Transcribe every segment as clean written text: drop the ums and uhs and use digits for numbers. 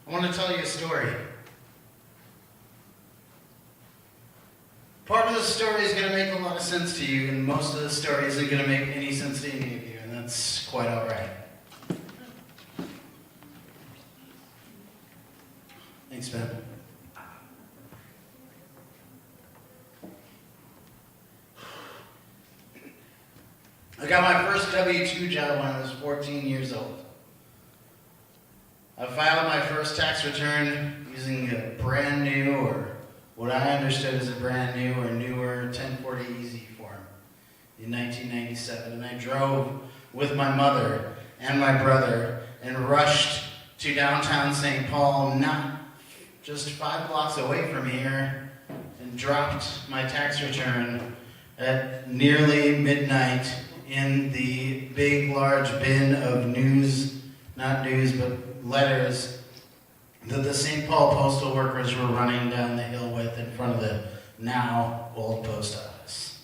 I want to tell you a story. Part of the story is going to make a lot of sense to you, and most of the story isn't going to make any sense to any of you, and that's quite all right. Thanks, man. I got my first W-2 job when I was 14 years old. I filed my first tax return using a brand new, or what I understood as a brand new or newer 1040 Easy form in 1997. And I drove with my mother and my brother and rushed to downtown St. Paul, not just 5 blocks away from here, and dropped my tax return at nearly midnight in the big, large bin of letters that the St. Paul postal workers were running down the hill with in front of the now old post office.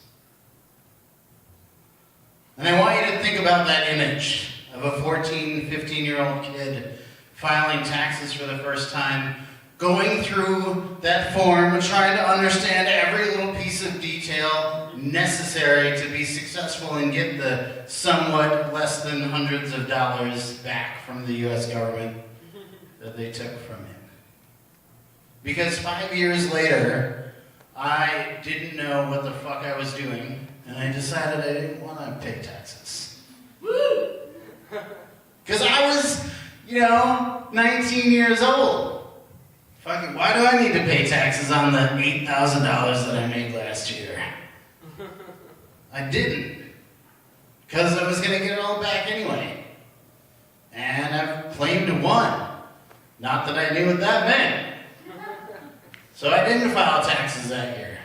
And I want you to think about that image of a 14, 15-year-old kid filing taxes for the first time, going through that form, trying to understand every little piece of detail necessary to be successful and get the somewhat less than hundreds of dollars back from the U.S. government that they took from him. Because 5 years later, I didn't know what the fuck I was doing, and I decided I didn't want to pay taxes. Woo! Because I was, 19 years old. Fucking, why do I need to pay taxes on the $8,000 that I made last year? I didn't. Because I was going to get it all back anyway. And I've claimed one. Not that I knew what that meant. So I didn't file taxes that year.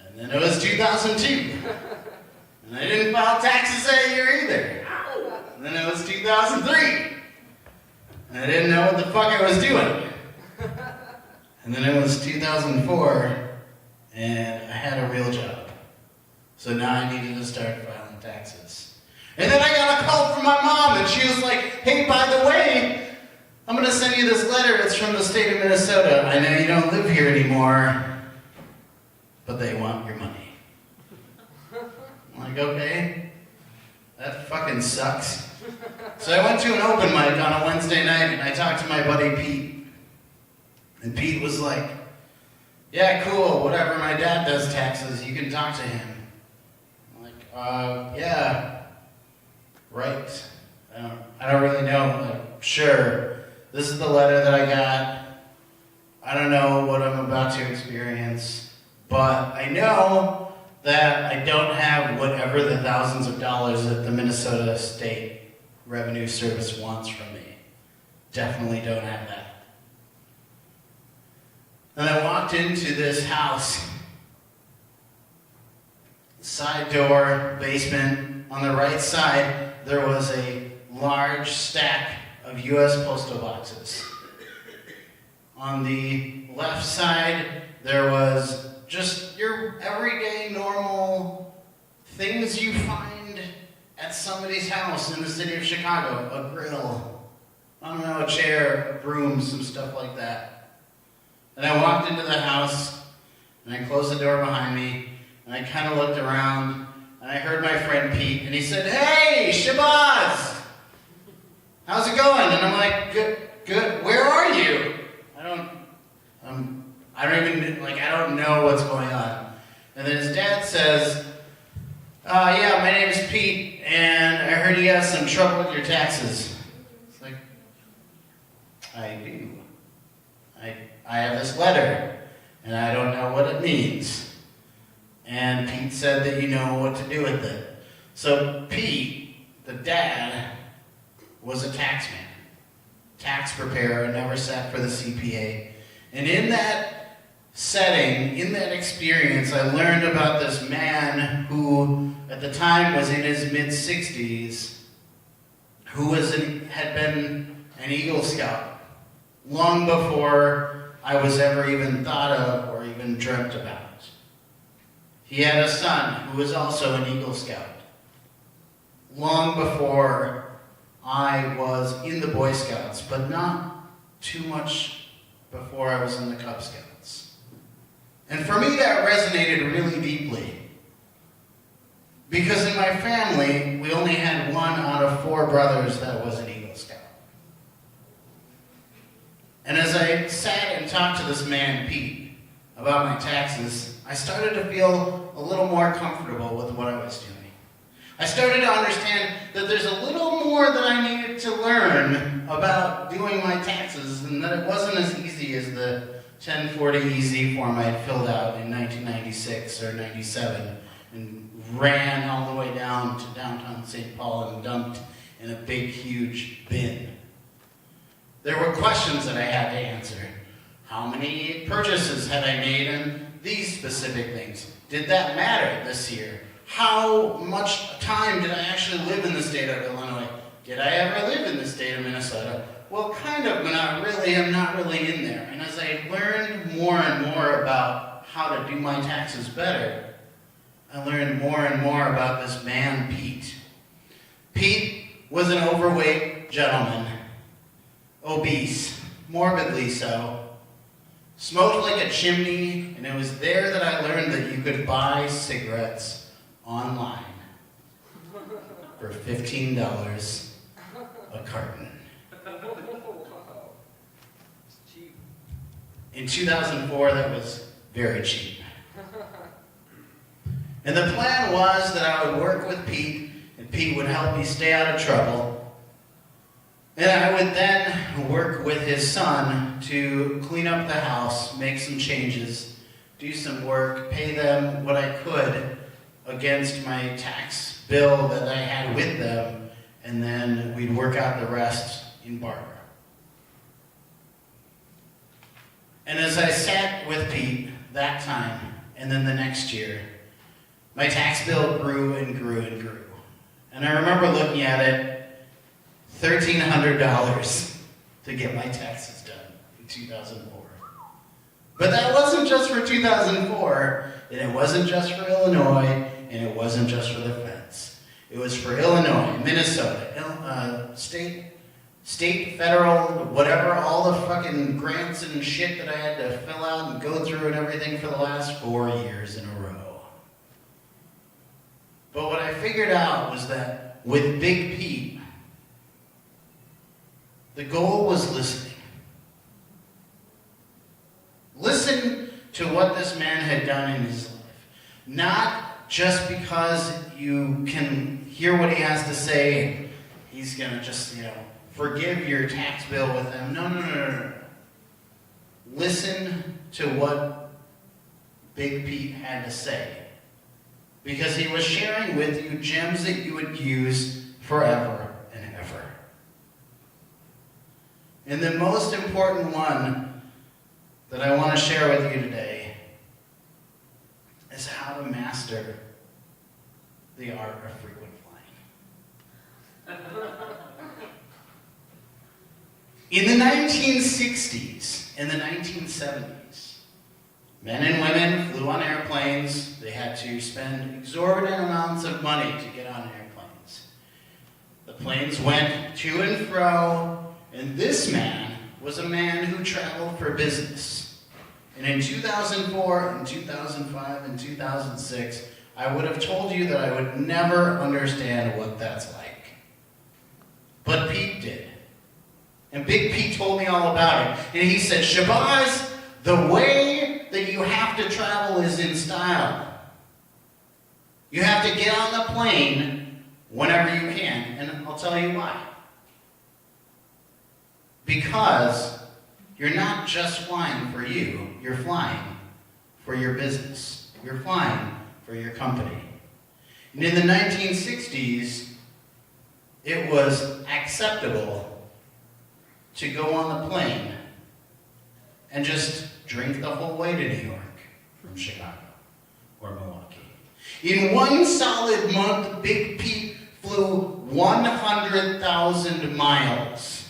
And then it was 2002. And I didn't file taxes that year either. And then it was 2003. And I didn't know what the fuck I was doing. And then it was 2004, and I had a real job. So now I needed to start filing taxes. And then I got a call from my mom, and she was like, hey, by the way, I'm going to send you this letter. It's from the state of Minnesota. I know you don't live here anymore, but they want your money. I'm like, okay, that fucking sucks. So I went to an open mic on a Wednesday night, and I talked to my buddy Pete. And Pete was like, yeah, cool, whatever, my dad does taxes, you can talk to him. I'm like, yeah, right. I don't really know. Like, sure, this is the letter that I got. I don't know what I'm about to experience, but I know that I don't have whatever the thousands of dollars that the Minnesota State Revenue Service wants from me. Definitely don't have that. And I walked into this house, side door, basement. On the right side, there was a large stack of U.S. postal boxes. On the left side, there was just your everyday, normal things you find at somebody's house in the city of Chicago. A grill, a chair, a broom, some stuff like that. And I walked into the house, and I closed the door behind me, and I kind of looked around, and I heard my friend Pete, and he said, hey, Shabaz! How's it going? And I'm like, good, where are you? I don't know what's going on. And then his dad says, yeah, my name is Pete, and I heard you have some trouble with your taxes. It's like, I do. I have this letter, and I don't know what it means. And Pete said that you know what to do with it. So Pete, the dad, was a taxman, tax preparer, never sat for the CPA. And in that setting, in that experience, I learned about this man who, at the time, was in his mid-60s, who had been an Eagle Scout long before I was ever even thought of or even dreamt about. He had a son who was also an Eagle Scout. Long before I was in the Boy Scouts, but not too much before I was in the Cub Scouts. And for me, that resonated really deeply. Because in my family, we only had 1 out of 4 brothers that was an Eagle Scout. And as I sat and talked to this man, Pete, about my taxes, I started to feel a little more comfortable with what I was doing. I started to understand that there's a little more that I needed to learn about doing my taxes, and that it wasn't as easy as the 1040 EZ form I had filled out in 1996 or 97 and ran all the way down to downtown St. Paul and dumped in a big, huge bin. There were questions that I had to answer. How many purchases had I made in these specific things? Did that matter this year? How much time did I actually live in the state of Illinois? Did I ever live in the state of Minnesota? Well, kind of, but not really. I'm not really in there. And as I learned more and more about how to do my taxes better, I learned more and more about this man, Pete. Pete was an overweight gentleman, obese, morbidly so, smoked like a chimney, and it was there that I learned that you could buy cigarettes online for $15 a carton. In 2004, that was very cheap. And the plan was that I would work with Pete, and Pete would help me stay out of trouble. And I would then work with his son to clean up the house, make some changes, do some work, pay them what I could against my tax bill that I had with them, and then we'd work out the rest in barter. And as I sat with Pete that time, and then the next year, my tax bill grew and grew and grew. And I remember looking at it, $1,300 to get my taxes done in 2004. But that wasn't just for 2004, and it wasn't just for Illinois, and it wasn't just for the feds. It was for Illinois, Minnesota, state, federal, whatever, all the fucking grants and shit that I had to fill out and go through and everything for the last 4 years in a row. But what I figured out was that with Big Pete, the goal was listening. Listen to what this man had done in his life. Not just because you can hear what he has to say, he's going to just, forgive your tax bill with him. No. Listen to what Big Pete had to say. Because he was sharing with you gems that you would use forever and ever. And the most important one that I want to share with you today is how to master the art of frequent flying. In the 1960s and the 1970s, men and women flew on airplanes. They had to spend exorbitant amounts of money to get on airplanes. The planes went to and fro, and this man was a man who traveled for business. And in 2004, and 2005, and 2006, I would have told you that I would never understand what that's like. But Pete did. And Big Pete told me all about it. And he said, Shabaz, the way that you have to travel is in style. You have to get on the plane whenever you can. And I'll tell you why. Because you're not just flying for you. You're flying for your business. You're flying for your company. And in the 1960s, it was acceptable to go on the plane and just drink the whole way to New York from Chicago or Milwaukee. In one solid month, Big Pete flew 100,000 miles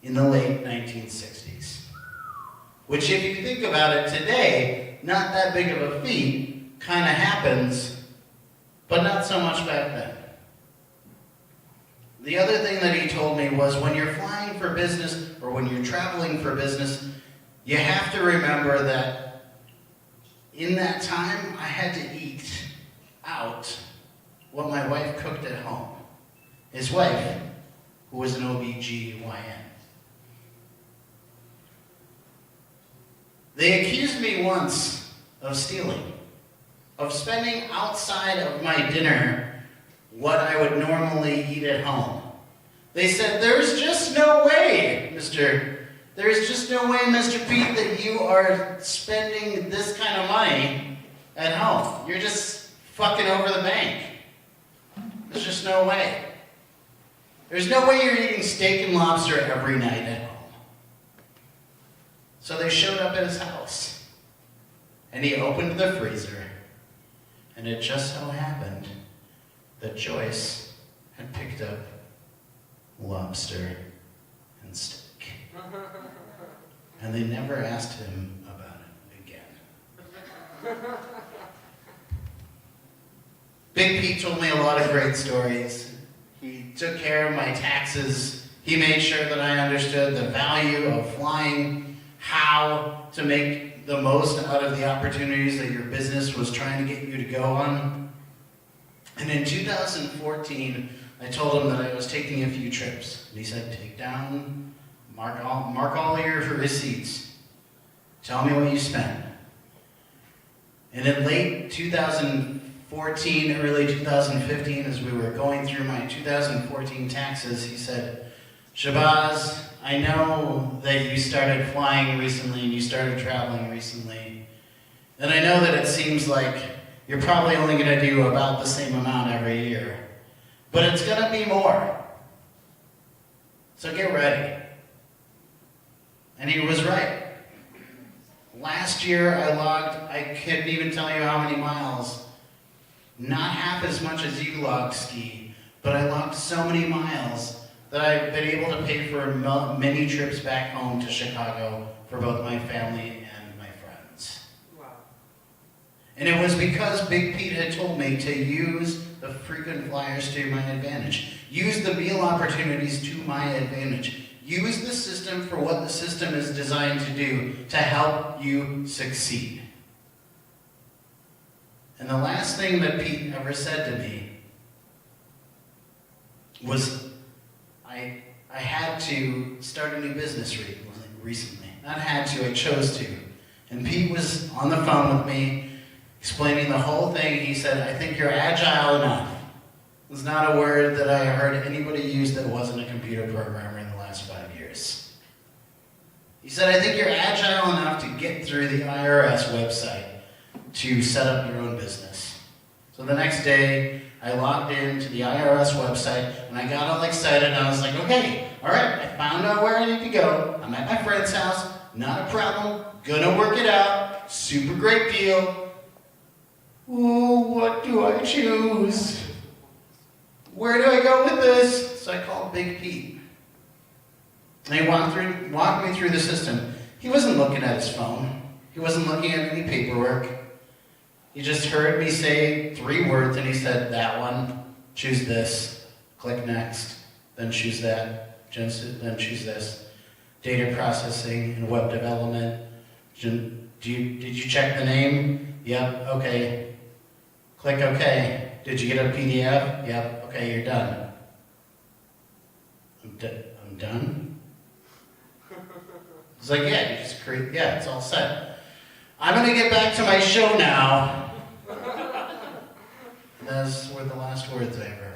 in the late 1960s. Which, if you think about it today, not that big of a feat, kind of happens, but not so much back then. The other thing that he told me was when you're flying for business or when you're traveling for business, you have to remember that in that time I had to eat out what my wife cooked at home. His wife, who was an OBGYN. They accused me once of stealing, of spending outside of my dinner what I would normally eat at home. They said, there's just no way, Mr. Pete, that you are spending this kind of money at home. You're just fucking over the bank. There's just no way. There's no way you're eating steak and lobster every night at home. So they showed up at his house, and he opened the freezer, and it just so happened that Joyce had picked up lobster and steak. And they never asked him about it again. Big Pete told me a lot of great stories. He took care of my taxes. He made sure that I understood the value of flying, how to make the most out of the opportunities that your business was trying to get you to go on. And in 2014, I told him that I was taking a few trips. And he said, take down, mark all your receipts. Tell me what you spent. And in late 2014, early 2015, as we were going through my 2014 taxes, he said, Shabaz, I know that you started flying recently and you started traveling recently. And I know that it seems like you're probably only going to do about the same amount every year. But it's going to be more. So get ready. And he was right. Last year I couldn't even tell you how many miles. Not half as much as you logged, Ski, but I logged so many miles that I've been able to pay for many trips back home to Chicago for both my family and my friends. Wow. And it was because Big Pete had told me to use the frequent flyers to my advantage. Use the meal opportunities to my advantage. Use the system for what the system is designed to do to help you succeed. And the last thing that Pete ever said to me was, I had to start a new business recently. Not had to, I chose to. And Pete was on the phone with me, explaining the whole thing. He said, I think you're agile enough. It was not a word that I heard anybody use that wasn't a computer programmer in the last 5 years. He said, I think you're agile enough to get through the IRS website to set up your own business. So the next day, I logged into the IRS website, and I got all excited, and I was like, okay, all right, I found out where I need to go. I'm at my friend's house, not a problem, gonna work it out, super great deal. Ooh, what do I choose? Where do I go with this? So I called Big Pete. And he walked me through the system. He wasn't looking at his phone. He wasn't looking at any paperwork. He just heard me say 3 words, and he said, that one, choose this, click next, then choose that, then choose this. Data processing and web development. Did you check the name? Yep, okay. Click OK. Did you get a PDF? Yep, okay, you're done. I'm done? It's like, yeah, you just create, yeah, it's all set. I'm going to get back to my show now. Those were the last words I ever heard.